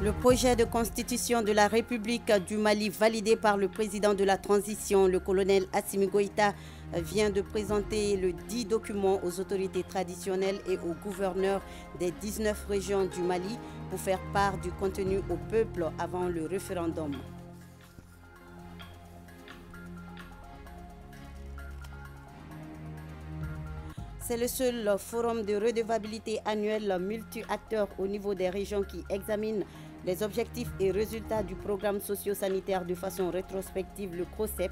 Le projet de constitution de la République du Mali validé par le président de la transition, le colonel Assimi Goïta, vient de présenter le 10 documents aux autorités traditionnelles et aux gouverneurs des 19 régions du Mali pour faire part du contenu au peuple avant le référendum. C'est le seul forum de redevabilité annuel multi-acteurs au niveau des régions qui examine les objectifs et résultats du programme socio-sanitaire de façon rétrospective, le CROSEP.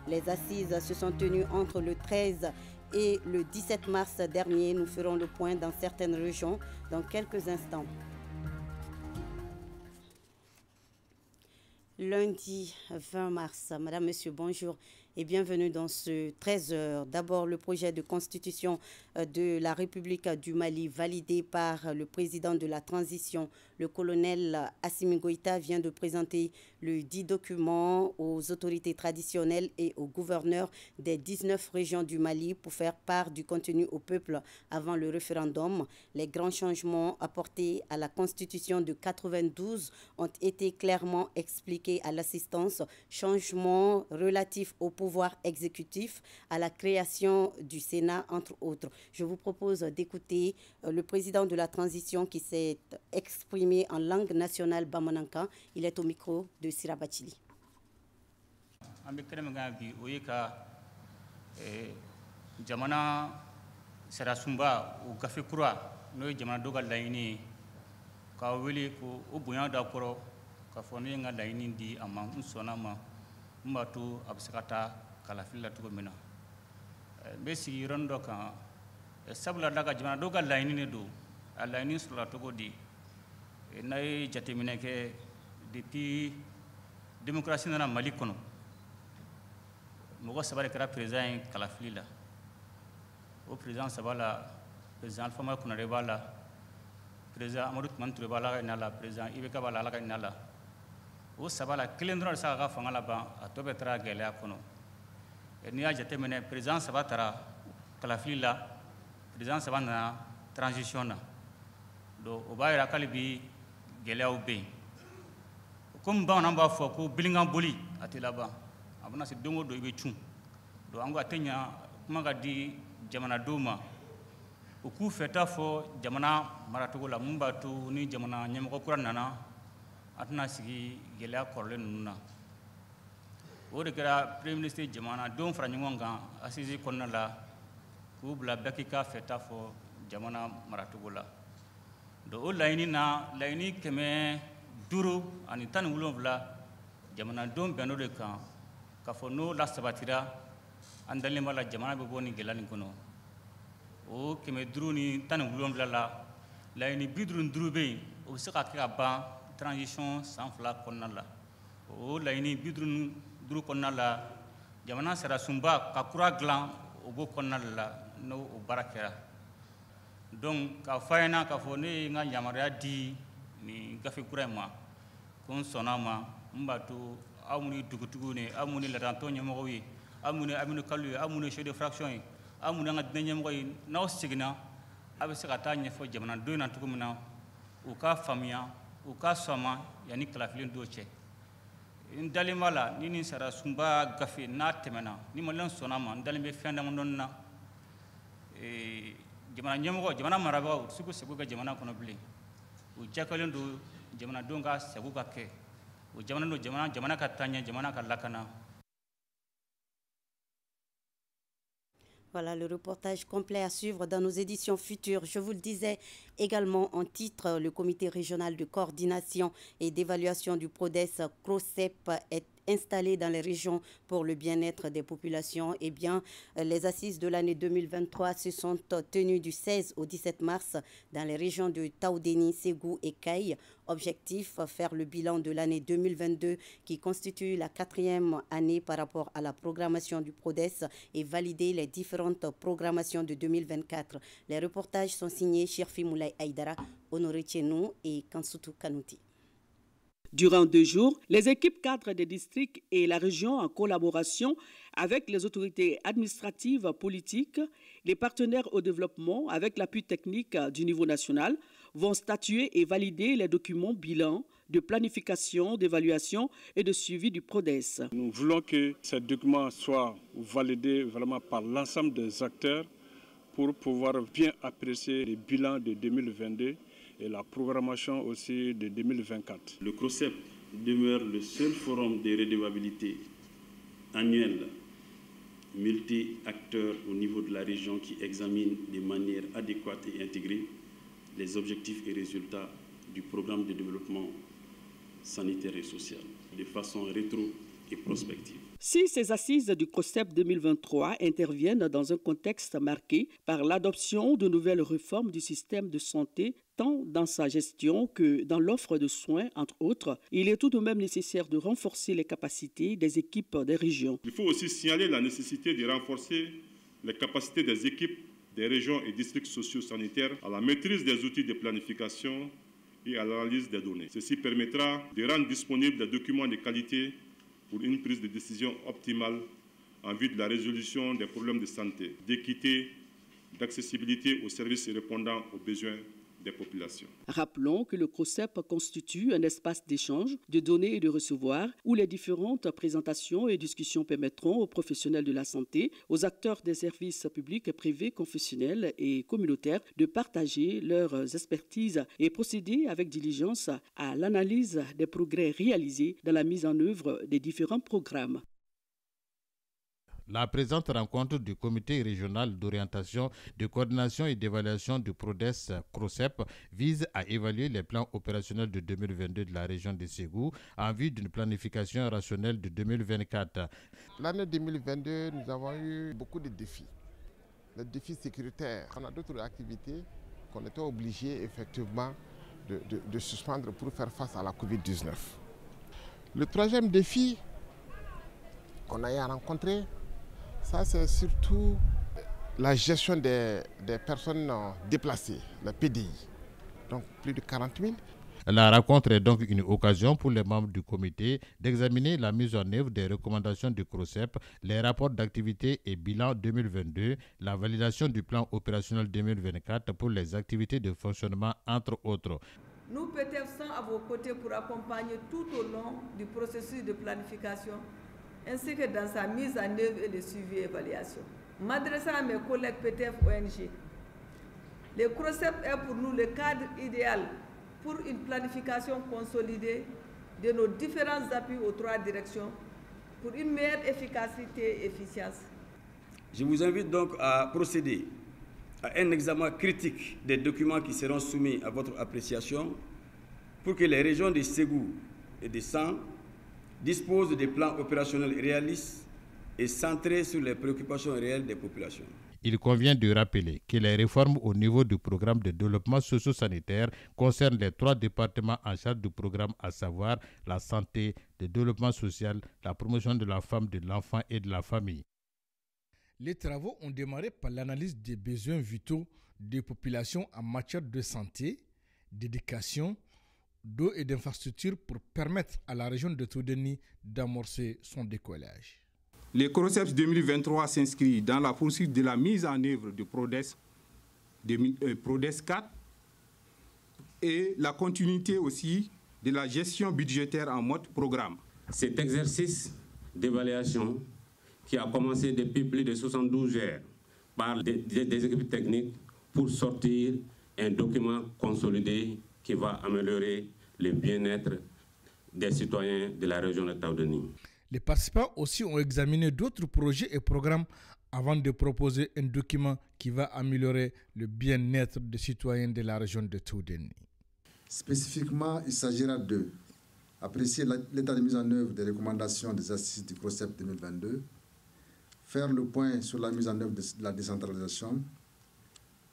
Les assises se sont tenues entre le 13 et le 17 mars dernier. Nous ferons le point dans certaines régions dans quelques instants. Lundi 20 mars, Madame, Monsieur, bonjour et bienvenue dans ce 13h. D'abord, le projet de constitution de la République du Mali validé par le président de la transition, le colonel Assimi Goïta, vient de présenter le 10 documents aux autorités traditionnelles et aux gouverneurs des 19 régions du Mali pour faire part du contenu au peuple avant le référendum. Les grands changements apportés à la constitution de 92 ont été clairement expliqués à l'assistance, changements relatifs au pouvoir exécutif, à la création du Sénat, entre autres. Je vous propose d'écouter le président de la transition qui s'est exprimé en langue nationale bamanankan. Il est au micro de Sira Bachili. Jamana sera sumba u gafe kura no jamana dogal layini ka weli ko o bonya da koro ka foni nga layini di ama unsona ma mbatu absakata kala filla to mina be si rondo kan sabla daga jamana dogal layini ne do layini sura to godi nay jatemine ke depuis démocratie na Mali kono mogo sabare kara président kala filla au président Sabala, président Alpha Makouna Rebala, président Amadou Mantouré Bala Nala, président Ibeka Bala Nala. Au Sabala, Kilendron Saga Fangalaba, à Tobetra Gelea Kono. Et Nia Jatemene, président Sabatara, Kalafila, président Sabana, transition. Do Obaïra Kalibi, Gelea Obe. Comme Ban Amba Foko, Billingham Boli, à Telaba, Abana se Dongo do Ibechun. Do Ango Atenya, Magadi. Jamana Duma uku feta fo jamana maratogo la mumbatu ni jamana nyamako kura nana atna sigi gelea korle nuna o de kera premier ministre jamana don franyimonga asisi konna la ku bla bakika feta fo jamana maratogo la do o laini na laini keme duru ani tan wulonvla jamana don beno de kan ka fo no la sabatira andale mala jamana be boni gelani kono o keme droni tan wulonvla la ni bidrun drube o saka ka ban transition sans fla konna la o la ni bidrun dru konna la jamana sera sumba ka kura glan o go konna la no o barakera donc ka fayna ka fo ne nga yamara di ni gafe kurema kon sonama mbatu amuni dugutugu ne amuni la tantonye mo wi amune amune kalu amune chef de fraction amune nga dinagne moy naw signa abese kata nye fo jamana do na tukumna u ka famia u ka soma yani kala filin do che ndali mala nini sara sumba gafe na temena ni molan sonama ndali be fenda mon na jamana nyemo jamana maraba suko sego ga jamana kono bli u jakalen do jamana do nga sego ga ke u jamana do jamana ka tanya jamana ka lakana. Voilà le reportage complet à suivre dans nos éditions futures. Je vous le disais également en titre, le comité régional de coordination et d'évaluation du PRODES CROSEP est installé dans les régions pour le bien-être des populations. Eh bien, les assises de l'année 2023 se sont tenues du 16 au 17 mars dans les régions de Taoudéni, Ségou et Caille. Objectif, faire le bilan de l'année 2022 qui constitue la 4e année par rapport à la programmation du PRODES et valider les différentes programmations de 2024. Les reportages sont signés Chirfi Moulay Aïdara, Honoré Tchenou et Kansutu Kanouti. Durant 2 jours, les équipes cadres des districts et la région, en collaboration avec les autorités administratives, politiques, les partenaires au développement, avec l'appui technique du niveau national, vont statuer et valider les documents bilan de planification, d'évaluation et de suivi du PRODES. Nous voulons que ces documents soient validés vraiment par l'ensemble des acteurs pour pouvoir bien apprécier les bilans de 2022 et la programmation aussi de 2024. Le CROCEP demeure le seul forum de redevabilité annuel multi-acteurs au niveau de la région qui examine de manière adéquate et intégrée les objectifs et résultats du programme de développement sanitaire et social de façon rétro et prospective. Si ces assises du CROCEP 2023 interviennent dans un contexte marqué par l'adoption de nouvelles réformes du système de santé, tant dans sa gestion que dans l'offre de soins, entre autres, il est tout de même nécessaire de renforcer les capacités des équipes des régions. Il faut aussi signaler la nécessité de renforcer les capacités des équipes des régions et districts socio-sanitaires à la maîtrise des outils de planification et à l'analyse des données. Ceci permettra de rendre disponibles des documents de qualité pour une prise de décision optimale en vue de la résolution des problèmes de santé, d'équité, d'accessibilité aux services répondant aux besoins des populations. Rappelons que le CROCEP constitue un espace d'échange, de donner et de recevoir, où les différentes présentations et discussions permettront aux professionnels de la santé, aux acteurs des services publics, privés, confessionnels et communautaires de partager leurs expertises et procéder avec diligence à l'analyse des progrès réalisés dans la mise en œuvre des différents programmes. La présente rencontre du comité régional d'orientation, de coordination et d'évaluation du PRODES CROCEP vise à évaluer les plans opérationnels de 2022 de la région de Ségou en vue d'une planification rationnelle de 2024. L'année 2022, nous avons eu beaucoup de défis. Les défis sécuritaires. On a d'autres activités qu'on était obligés effectivement de suspendre pour faire face à la Covid-19. Le troisième défi qu'on a eu à rencontrer, ça, c'est surtout la gestion des personnes déplacées, la PDI. Donc, plus de 40 000. La rencontre est donc une occasion pour les membres du comité d'examiner la mise en œuvre des recommandations du CROCEP, les rapports d'activité et bilan 2022, la validation du plan opérationnel 2024 pour les activités de fonctionnement, entre autres. Nous, PTF, sommes à vos côtés pour accompagner tout au long du processus de planification, ainsi que dans sa mise en œuvre et le suivi et évaluation. M'adressant à mes collègues PTF ONG, le CROCEP est pour nous le cadre idéal pour une planification consolidée de nos différents appuis aux trois directions pour une meilleure efficacité et efficience. Je vous invite donc à procéder à un examen critique des documents qui seront soumis à votre appréciation pour que les régions de Ségou et de San disposent des plans opérationnels réalistes et centrés sur les préoccupations réelles des populations. Il convient de rappeler que les réformes au niveau du programme de développement socio-sanitaire concernent les trois départements en charge du programme, à savoir la santé, le développement social, la promotion de la femme, de l'enfant et de la famille. Les travaux ont démarré par l'analyse des besoins vitaux des populations en matière de santé, d'éducation, d'eau et d'infrastructures pour permettre à la région de Toudeni d'amorcer son décollage. Le CROCEP 2023 s'inscrit dans la poursuite de la mise en œuvre du PRODES 4 et la continuité aussi de la gestion budgétaire en mode programme. Cet exercice d'évaluation qui a commencé depuis plus de 72 heures par des équipes techniques pour sortir un document consolidé qui va améliorer le bien-être des citoyens de la région de Taoudeni. Les participants aussi ont examiné d'autres projets et programmes avant de proposer un document qui va améliorer le bien-être des citoyens de la région de Taoudeni. Spécifiquement, il s'agira de apprécier l'état de mise en œuvre des recommandations des assises du CROCEP 2022, faire le point sur la mise en œuvre de la décentralisation,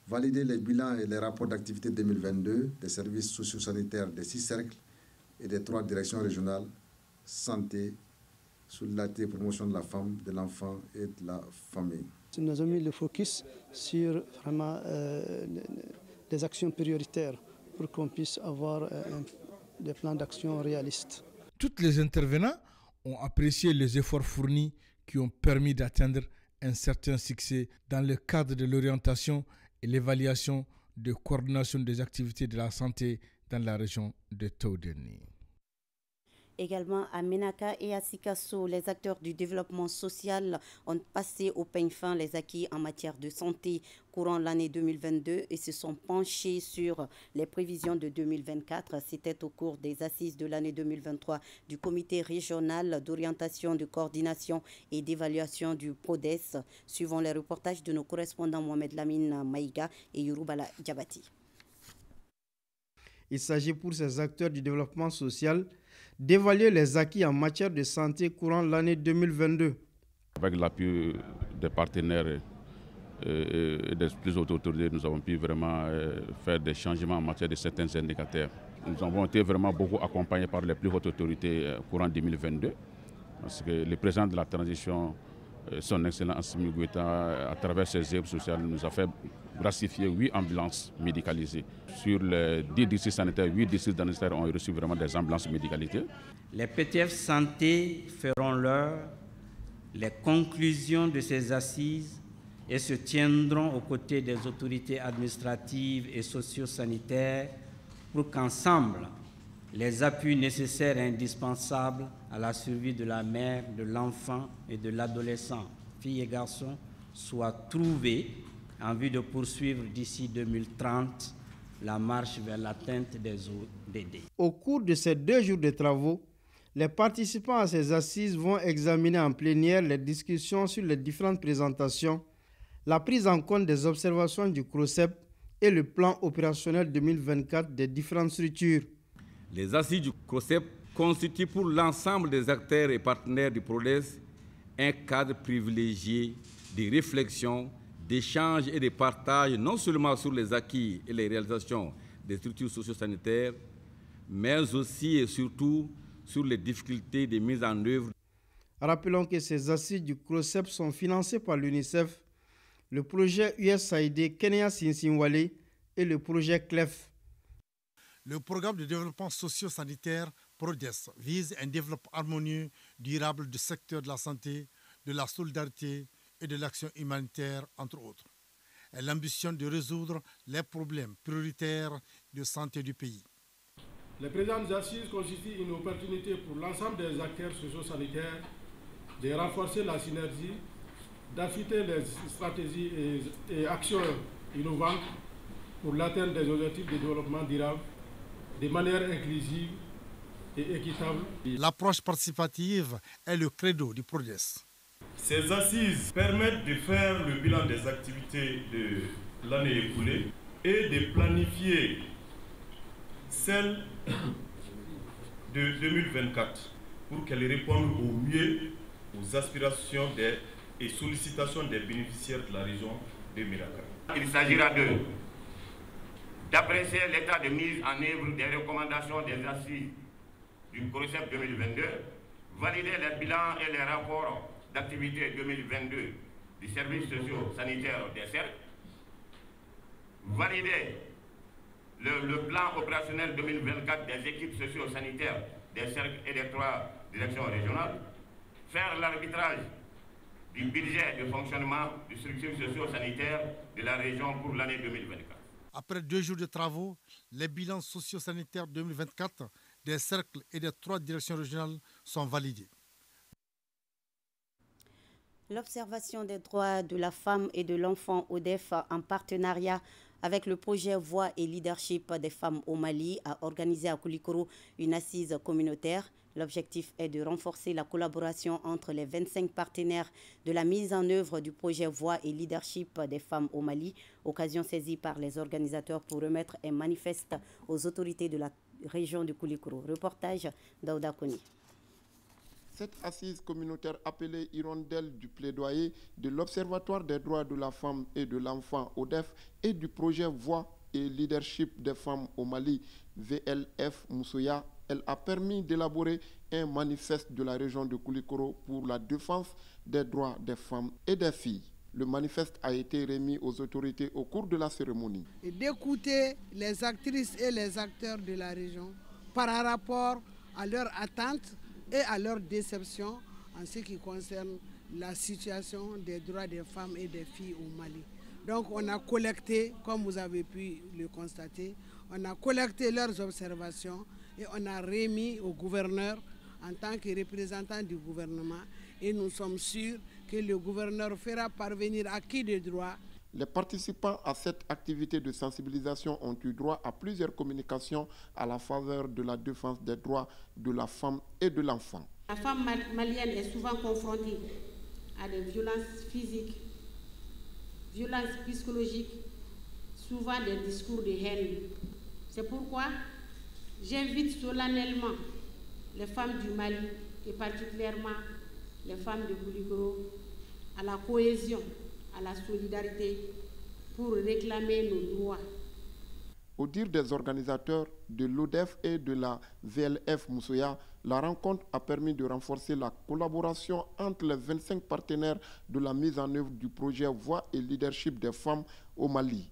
valider les bilans et les rapports d'activité 2022 des services socio-sanitaires des 6 cercles et des 3 directions régionales, santé, solidarité et promotion de la femme, de l'enfant et de la famille. Nous avons mis le focus sur vraiment des actions prioritaires pour qu'on puisse avoir des plans d'action réalistes. Tous les intervenants ont apprécié les efforts fournis qui ont permis d'atteindre un certain succès dans le cadre de l'orientation et l'évaluation de coordination des activités de la santé dans la région de Taoudeni. Également à Menaka et à Sikasso, les acteurs du développement social ont passé au peigne fin les acquis en matière de santé courant l'année 2022 et se sont penchés sur les prévisions de 2024. C'était au cours des assises de l'année 2023 du comité régional d'orientation, de coordination et d'évaluation du PRODES, suivant les reportages de nos correspondants Mohamed Lamine Maïga et Yourubala Djabati. Il s'agit pour ces acteurs du développement social d'évaluer les acquis en matière de santé courant l'année 2022. Avec l'appui des partenaires et des plus autorités, nous avons pu vraiment faire des changements en matière de certains indicateurs. Nous avons été vraiment beaucoup accompagnés par les plus hautes autorités courant 2022, parce que le président de la transition, son Excellence Assimi Goïta, à travers ses œuvres sociales, nous a fait gracifier 8 ambulances médicalisées. Sur les 10 districts sanitaires, 8 districts sanitaires ont reçu vraiment des ambulances médicalisées. Les PTF Santé feront leur les conclusions de ces assises et se tiendront aux côtés des autorités administratives et socio-sanitaires pour qu'ensemble, les appuis nécessaires et indispensables à la survie de la mère, de l'enfant et de l'adolescent, filles et garçons, soient trouvés en vue de poursuivre d'ici 2030 la marche vers l'atteinte des ODD. Au cours de ces 2 jours de travaux, les participants à ces assises vont examiner en plénière les discussions sur les différentes présentations, la prise en compte des observations du CROCEP et le plan opérationnel 2024 des différentes structures. Les assises du CROCEP constituent pour l'ensemble des acteurs et partenaires du PRODES un cadre privilégié de réflexion, d'échange et de partage, non seulement sur les acquis et les réalisations des structures socio-sanitaires, mais aussi et surtout sur les difficultés de mise en œuvre. Rappelons que ces assises du CROCEP sont financées par l'UNICEF, le projet USAID Kenya Sinsinwale et le projet CLEF. Le programme de développement socio-sanitaire PRODES vise un développement harmonieux, durable du secteur de la santé, de la solidarité et de l'action humanitaire, entre autres. Elle ambitionne de résoudre les problèmes prioritaires de santé du pays. Les présentes assises constituent une opportunité pour l'ensemble des acteurs socio-sanitaires de renforcer la synergie, d'affûter les stratégies et actions innovantes pour l'atteinte des objectifs de développement durable de manière inclusive et équitable. L'approche participative est le credo du PRODES. Ces assises permettent de faire le bilan des activités de l'année écoulée et de planifier celle de 2024 pour qu'elle réponde au mieux aux aspirations et sollicitations des bénéficiaires de la région de Menaka. Il s'agira d'apprécier l'état de mise en œuvre des recommandations des assises du CROCEP 2022, valider les bilans et les rapports d'activité 2022 du service socio-sanitaire des cercles, valider le plan opérationnel 2024 des équipes socio-sanitaires des cercles et des 3 directions régionales, faire l'arbitrage du budget de fonctionnement des structures socio-sanitaires de la région pour l'année 2024. Après 2 jours de travaux, les bilans socio-sanitaires 2024 des cercles et des 3 directions régionales sont validés. L'observation des droits de la femme et de l'enfant ODEF en partenariat avec le projet Voix et Leadership des femmes au Mali a organisé à Koulikoro une assise communautaire. L'objectif est de renforcer la collaboration entre les 25 partenaires de la mise en œuvre du projet Voix et Leadership des femmes au Mali, occasion saisie par les organisateurs pour remettre un manifeste aux autorités de la région de Koulikoro. Reportage d'Aouda Koni. Cette assise communautaire appelée Hirondelle du plaidoyer de l'Observatoire des droits de la femme et de l'enfant ODEF et du projet Voix et Leadership des femmes au Mali, VLF Moussoya, elle a permis d'élaborer un manifeste de la région de Koulikoro pour la défense des droits des femmes et des filles. Le manifeste a été remis aux autorités au cours de la cérémonie. Et d'écouter les actrices et les acteurs de la région par rapport à leurs attentes et à leur déception en ce qui concerne la situation des droits des femmes et des filles au Mali. Donc on a collecté, comme vous avez pu le constater, on a collecté leurs observations et on a remis au gouverneur en tant que représentant du gouvernement et nous sommes sûrs que le gouverneur fera parvenir à qui de droit. Les participants à cette activité de sensibilisation ont eu droit à plusieurs communications à la faveur de la défense des droits de la femme et de l'enfant. La femme malienne est souvent confrontée à des violences physiques, violences psychologiques, souvent des discours de haine. C'est pourquoi j'invite solennellement les femmes du Mali et particulièrement les femmes de Bouligoro à la cohésion, à la solidarité pour réclamer nos droits. Au dire des organisateurs de l'ODEF et de la VLF Moussoya, la rencontre a permis de renforcer la collaboration entre les 25 partenaires de la mise en œuvre du projet Voix et Leadership des femmes au Mali.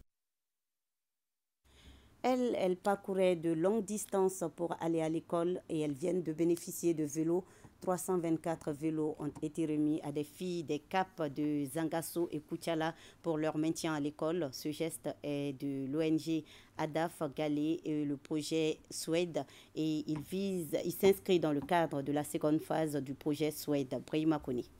Elle parcourait de longues distances pour aller à l'école et elles viennent de bénéficier de vélos. 324 vélos ont été remis à des filles des CAP de Zangasso et Koutiala pour leur maintien à l'école. Ce geste est de l'ONG Adaf Galé et le projet Suède et il s'inscrit dans le cadre de la seconde phase du projet Suède. Brahima Koni.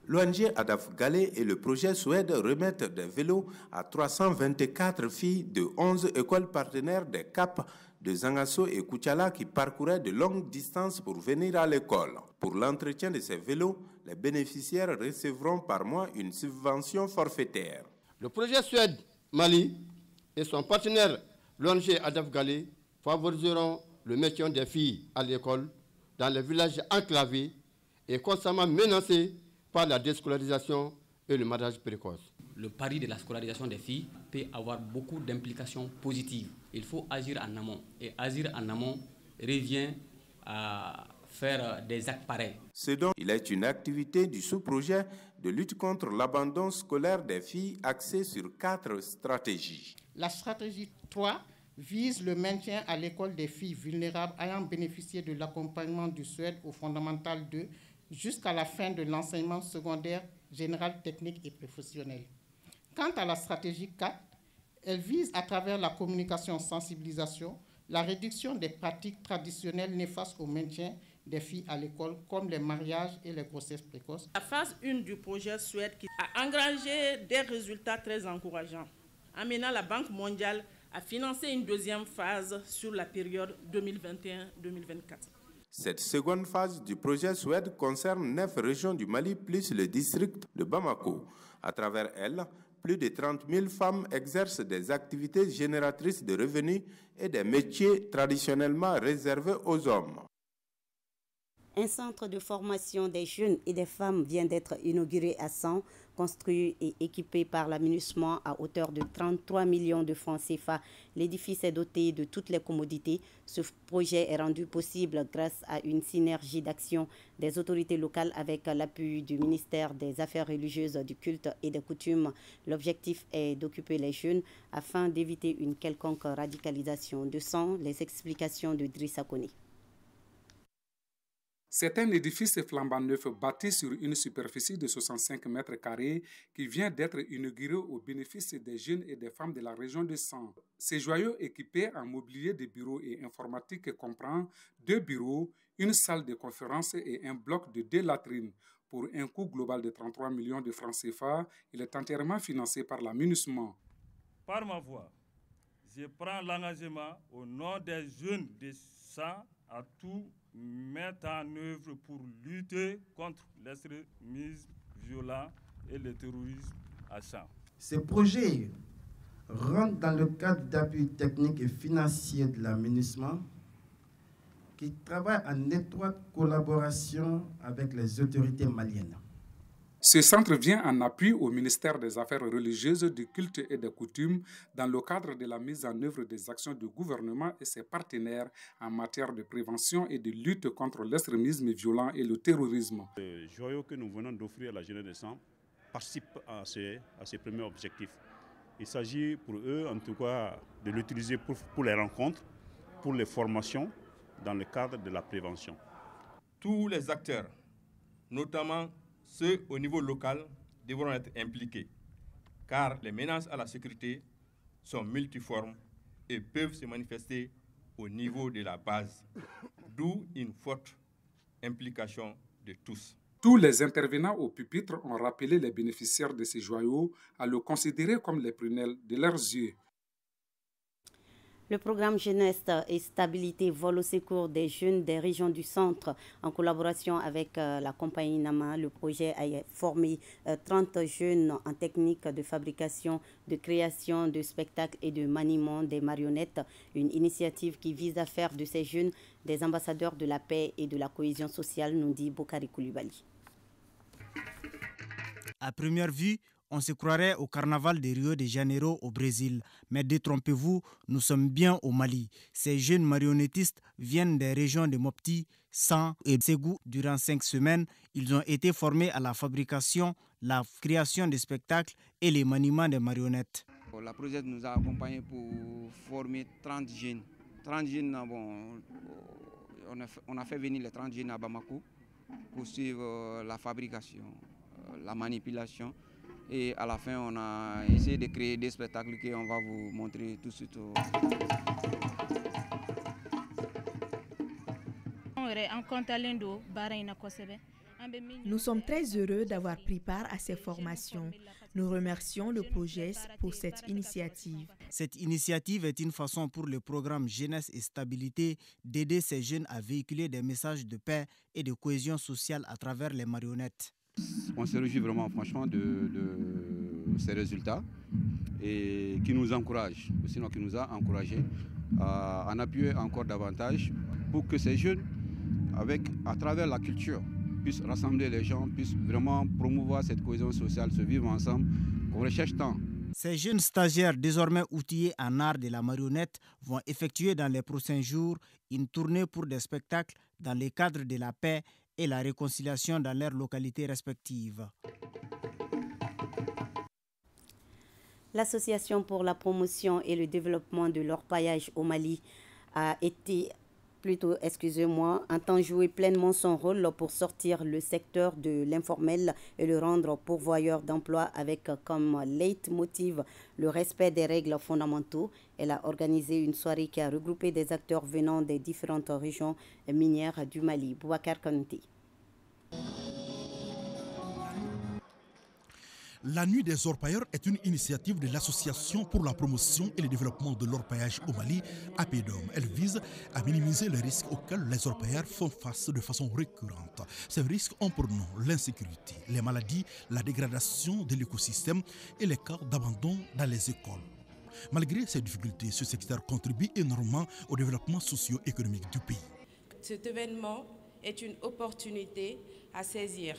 L'ONG Adaf Galé et le projet Suède remettent des vélos à 324 filles de 11 écoles partenaires des CAP de Zangasso et Koutiala qui parcouraient de longues distances pour venir à l'école. Pour l'entretien de ces vélos, les bénéficiaires recevront par mois une subvention forfaitaire. Le projet Suède Mali et son partenaire l'ONG Adaf Galé favoriseront le maintien des filles à l'école dans les villages enclavés et constamment menacés par la déscolarisation et le mariage précoce. Le pari de la scolarisation des filles peut avoir beaucoup d'implications positives. Il faut agir en amont. Et agir en amont revient à faire des actes pareils. Ce dont il est une activité du sous-projet de lutte contre l'abandon scolaire des filles axée sur 4 stratégies. La stratégie 3 vise le maintien à l'école des filles vulnérables ayant bénéficié de l'accompagnement du Suède au fondamental 2 jusqu'à la fin de l'enseignement secondaire général, technique et professionnel. Quant à la stratégie 4, elle vise à travers la communication-sensibilisation la réduction des pratiques traditionnelles néfastes au maintien des filles à l'école, comme les mariages et les grossesses précoces. La phase 1 du projet Suède qui a engrangé des résultats très encourageants, amenant la Banque mondiale à financer une deuxième phase sur la période 2021-2024. Cette seconde phase du projet Suède concerne 9 régions du Mali plus le district de Bamako. À travers elle, plus de 30 000 femmes exercent des activités génératrices de revenus et des métiers traditionnellement réservés aux hommes. Un centre de formation des jeunes et des femmes vient d'être inauguré à 100, construit et équipé par la MINUSMA à hauteur de 33 millions de francs CFA. L'édifice est doté de toutes les commodités. Ce projet est rendu possible grâce à une synergie d'action des autorités locales avec l'appui du ministère des Affaires religieuses, du culte et des coutumes. L'objectif est d'occuper les jeunes afin d'éviter une quelconque radicalisation. De sang, les explications de Drissa Koni. C'est un édifice flambant neuf bâti sur une superficie de 65 mètres carrés qui vient d'être inauguré au bénéfice des jeunes et des femmes de la région de San. Ces joyaux équipés en mobilier de bureaux et informatique comprend 2 bureaux, une salle de conférence et un bloc de 2 latrines. Pour un coût global de 33 millions de francs CFA, il est entièrement financé par la MINUSMA. Par ma voix, je prends l'engagement au nom des jeunes de San à tout mettre en œuvre pour lutter contre l'extrémisme violent et le terrorisme à San. Ce projet rentre dans le cadre d'appui technique et financier de la MINUSMA qui travaille en étroite collaboration avec les autorités maliennes. Ce centre vient en appui au ministère des Affaires religieuses, du culte et des coutumes dans le cadre de la mise en œuvre des actions du gouvernement et ses partenaires en matière de prévention et de lutte contre l'extrémisme violent et le terrorisme. Le joyau que nous venons d'offrir à la jeunesse de San participe à ces premiers objectifs. Il s'agit pour eux, en tout cas, de l'utiliser pour les rencontres, pour les formations dans le cadre de la prévention. Tous les acteurs, notamment ceux au niveau local, devront être impliqués, car les menaces à la sécurité sont multiformes et peuvent se manifester au niveau de la base, d'où une forte implication de tous. Tous les intervenants au pupitre ont rappelé les bénéficiaires de ces joyaux à le considérer comme les prunelles de leurs yeux. Le programme Jeunesse et Stabilité vole au secours des jeunes des régions du centre. En collaboration avec la compagnie Nama, le projet a formé 30 jeunes en technique de fabrication, de création de spectacles et de maniement des marionnettes. Une initiative qui vise à faire de ces jeunes des ambassadeurs de la paix et de la cohésion sociale, nous dit Bokari Koulibaly. À première vue, on se croirait au carnaval de Rio de Janeiro au Brésil. Mais détrompez-vous, nous sommes bien au Mali. Ces jeunes marionnettistes viennent des régions de Mopti, San et Ségou. Durant 5 semaines, ils ont été formés à la fabrication, la création de spectacles et les maniements des marionnettes. La projet nous a accompagnés pour former 30 jeunes. 30 jeunes, bon, on a fait venir les 30 jeunes à Bamako pour suivre la fabrication, la manipulation. Et à la fin, on a essayé de créer des spectacles qu'on va vous montrer tout de suite. Nous sommes très heureux d'avoir pris part à ces formations. Nous remercions le projet pour cette initiative. Cette initiative est une façon pour le programme Jeunesse et Stabilité d'aider ces jeunes à véhiculer des messages de paix et de cohésion sociale à travers les marionnettes. On se réjouit vraiment franchement de ces résultats et qui nous encouragent, sinon qui nous a encouragés à en appuyer encore davantage pour que ces jeunes, à travers la culture, puissent rassembler les gens, puissent vraiment promouvoir cette cohésion sociale, se vivre ensemble, qu'on recherche tant. Ces jeunes stagiaires désormais outillés en art de la marionnette vont effectuer dans les prochains jours une tournée pour des spectacles dans le cadre de la paix et la réconciliation dans leurs localités respectives. L'Association pour la promotion et le développement de l'orpaillage au Mali entend jouer pleinement son rôle pour sortir le secteur de l'informel et le rendre pourvoyeur d'emploi avec comme leitmotiv le respect des règles fondamentaux. Elle a organisé une soirée qui a regroupé des acteurs venant des différentes régions minières du Mali. Boubacar Kanouté. La Nuit des orpailleurs est une initiative de l'Association pour la promotion et le développement de l'orpaillage au Mali, APEDOM. Elle vise à minimiser les risques auxquels les orpailleurs font face de façon récurrente. Ces risques ont pour nom l'insécurité, les maladies, la dégradation de l'écosystème et les cas d'abandon dans les écoles. Malgré ces difficultés, ce secteur contribue énormément au développement socio-économique du pays. Cet événement est une opportunité à saisir.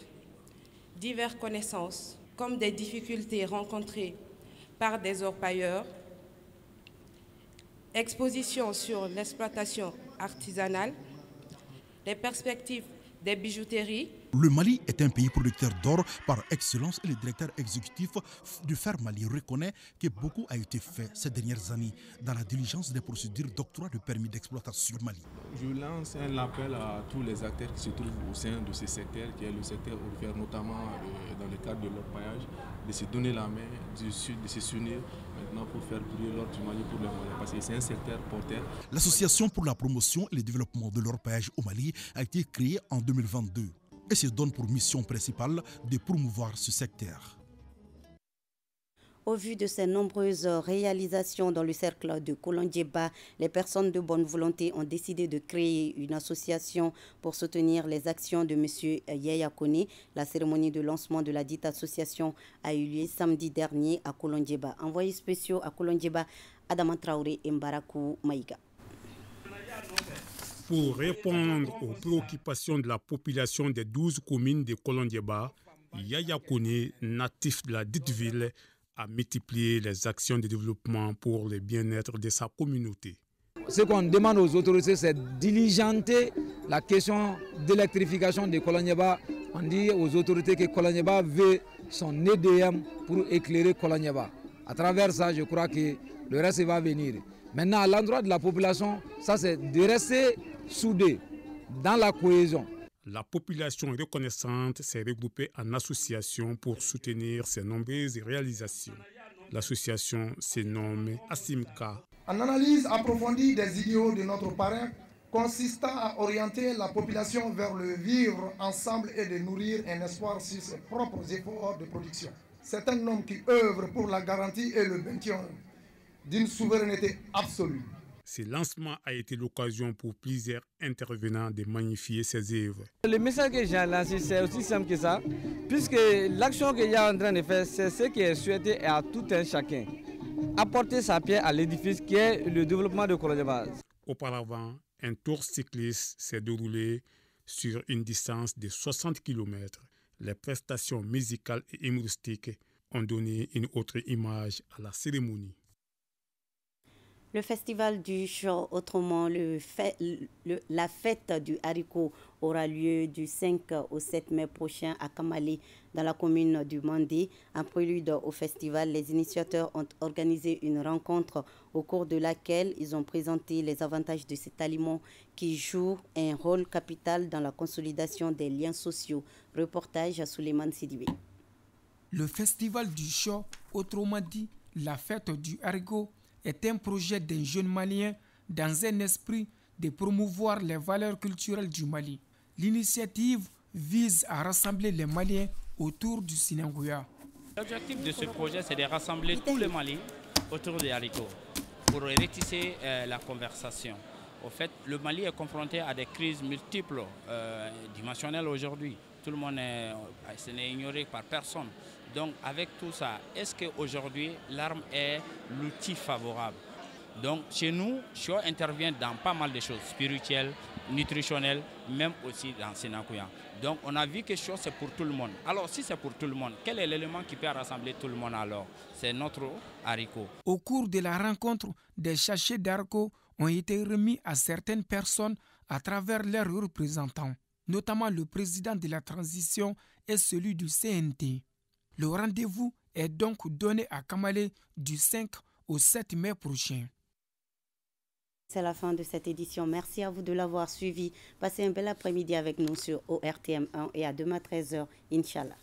Diverses connaissances, comme des difficultés rencontrées par des orpailleurs, exposition sur l'exploitation artisanale, les perspectives des bijouteries. Le Mali est un pays producteur d'or par excellence et le directeur exécutif du FER Mali reconnaît que beaucoup a été fait ces dernières années dans la diligence des procédures d'octroi de permis d'exploitation au Mali. Je lance un appel à tous les acteurs qui se trouvent au sein de ce secteur, qui est le secteur orifère, notamment dans le cadre de l'orpaillage, de se donner la main, de se s'unir maintenant pour faire briller l'or du Mali pour le Mali, parce que c'est un secteur porteur. L'Association pour la promotion et le développement de l'orpaillage au Mali a été créée en 2022 et se donne pour mission principale de promouvoir ce secteur. Au vu de ces nombreuses réalisations dans le cercle de Kolondiéba, les personnes de bonne volonté ont décidé de créer une association pour soutenir les actions de M. Yaya Kone. La cérémonie de lancement de la dite association a eu lieu samedi dernier à Kolondiéba. Envoyés spéciaux à Kolondiéba, Adama Traoré et Mbarakou Maïga. Pour répondre aux préoccupations de la population des 12 communes de Kolondiéba, Yaya Kone, natif de la dite ville, a multiplié les actions de développement pour le bien-être de sa communauté. Ce qu'on demande aux autorités, c'est de diligenter la question d'électrification de Kolondiéba. On dit aux autorités que Kolondiéba veut son EDM pour éclairer Kolondiéba. À travers ça, je crois que le reste va venir. Maintenant, à l'endroit de la population, ça c'est de rester soudés dans la cohésion. La population reconnaissante s'est regroupée en association pour soutenir ces nombreuses réalisations. L'association se nomme Asimka. En analyse approfondie des idéaux de notre parrain, consistant à orienter la population vers le vivre ensemble et de nourrir un espoir sur ses propres efforts de production. C'est un homme qui œuvre pour la garantie et le maintien d'une souveraineté absolue. Ce lancement a été l'occasion pour plusieurs intervenants de magnifier ses œuvres. Le message que j'ai lancé, c'est aussi simple que ça, puisque l'action qu'il y a en train de faire, c'est ce qui est souhaité à tout un chacun. Apporter sa pierre à l'édifice qui est le développement de Kolonyeba. Auparavant, un tour cycliste s'est déroulé sur une distance de 60 km. Les prestations musicales et humoristiques ont donné une autre image à la cérémonie. Le festival du chant, autrement la fête du haricot, aura lieu du 5 au 7 mai prochain à Kamale, dans la commune du Mandé. En prélude au festival, les initiateurs ont organisé une rencontre au cours de laquelle ils ont présenté les avantages de cet aliment qui joue un rôle capital dans la consolidation des liens sociaux. Reportage à Souleymane Sidibé. Le festival du chant, autrement dit la fête du haricot, est un projet d'un jeune Malien dans un esprit de promouvoir les valeurs culturelles du Mali. L'initiative vise à rassembler les Maliens autour du Sinanguya. L'objectif de ce projet, c'est de rassembler tous les Maliens autour des haricots pour retisser la conversation. Au fait, le Mali est confronté à des crises multiples, dimensionnelles aujourd'hui. Tout le monde ce n'est ignoré par personne. Donc avec tout ça, est-ce qu'aujourd'hui l'arme est l'outil favorable? Donc chez nous, Chio intervient dans pas mal de choses, spirituelles, nutritionnelles, même aussi dans Sénakuya. Donc on a vu que Chio c'est pour tout le monde. Alors si c'est pour tout le monde, quel est l'élément qui peut rassembler tout le monde alors? C'est notre haricot. Au cours de la rencontre, des sachets d'haricots ont été remis à certaines personnes à travers leurs représentants, notamment le président de la transition et celui du CNT. Le rendez-vous est donc donné à Kamale du 5 au 7 mai prochain. C'est la fin de cette édition. Merci à vous de l'avoir suivi. Passez un bel après-midi avec nous sur ORTM1 et à demain 13h, Inch'Allah.